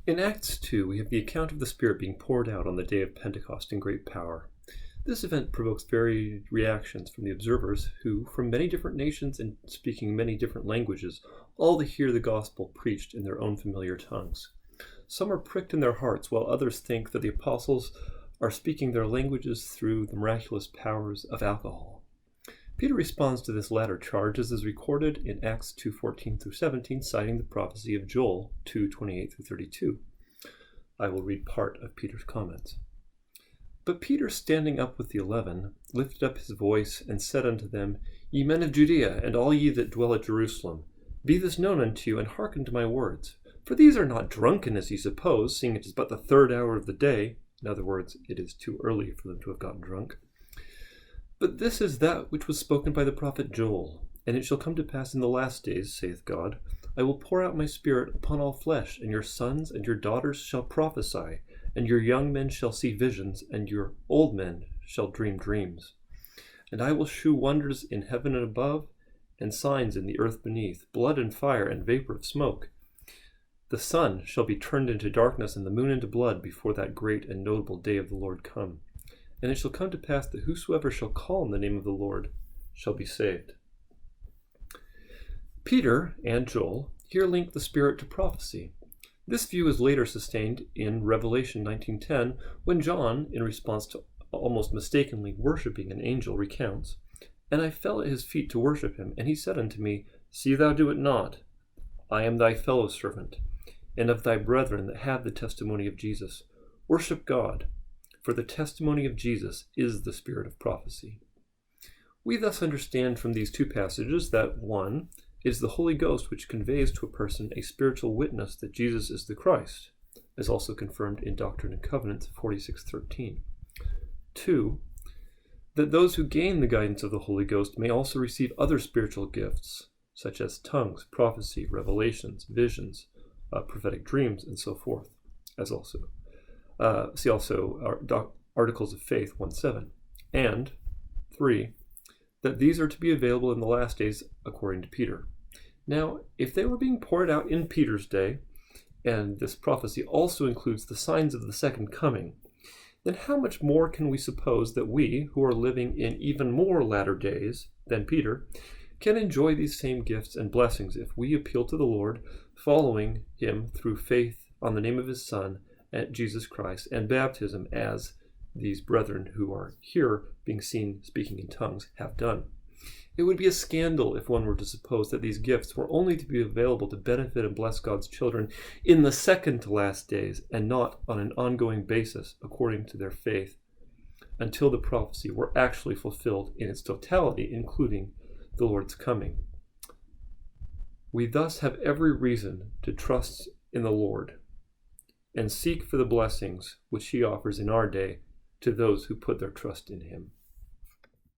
In Acts 2, we have the account of the Spirit being poured out on the day of Pentecost in great power. This event provokes varied reactions from the observers who, from many different nations and speaking many different languages, all hear the gospel preached in their own familiar tongues. Some are pricked in their hearts, while others think that the apostles are speaking their languages through the miraculous powers of alcohol. Peter responds to this latter charge as is recorded in Acts 2:14-17, citing the prophecy of Joel 2:28-32. I will read part of Peter's comments. But Peter, standing up with the 11, lifted up his voice and said unto them, Ye men of Judea, and all ye that dwell at Jerusalem, be this known unto you, and hearken to my words. For these are not drunken, as ye suppose, seeing it is but the 3rd hour of the day. In other words, it is too early for them to have gotten drunk. But this is that which was spoken by the prophet Joel. And it shall come to pass in the last days, saith God, I will pour out my Spirit upon all flesh, and your sons and your daughters shall prophesy, and your young men shall see visions, and your old men shall dream dreams. And I will shew wonders in heaven and above, and signs in the earth beneath, blood and fire and vapor of smoke. The sun shall be turned into darkness, and the moon into blood, before that great and notable day of the Lord come. And it shall come to pass that whosoever shall call on the name of the Lord shall be saved. Peter and Joel here link the Spirit to prophecy. This view is later sustained in Revelation 19:10, when John, in response to almost mistakenly worshiping an angel, recounts, And I fell at his feet to worship him, and he said unto me, See thou do it not. I am thy fellow servant, and of thy brethren that have the testimony of Jesus. Worship God, for the testimony of Jesus is the spirit of prophecy. We thus understand from these two passages that 1. Is the Holy Ghost which conveys to a person a spiritual witness that Jesus is the Christ, as also confirmed in Doctrine and Covenants 46:13. 2. That those who gain the guidance of the Holy Ghost may also receive other spiritual gifts, such as tongues, prophecy, revelations, visions, prophetic dreams, and so forth, as also. See also our Articles of Faith 1:7. And 3. That these are to be available in the last days according to Peter. Now, if they were being poured out in Peter's day, and this prophecy also includes the signs of the second coming, then how much more can we suppose that we, who are living in even more latter days than Peter, can enjoy these same gifts and blessings if we appeal to the Lord, following him through faith on the name of his Son, Jesus Christ, and baptism, as these brethren who are here being seen speaking in tongues have done? It would be a scandal if one were to suppose that these gifts were only to be available to benefit and bless God's children in the second to last days, and not on an ongoing basis according to their faith, until the prophecy were actually fulfilled in its totality, including the Lord's coming. We thus have every reason to trust in the Lord and seek for the blessings which he offers in our day to those who put their trust in him.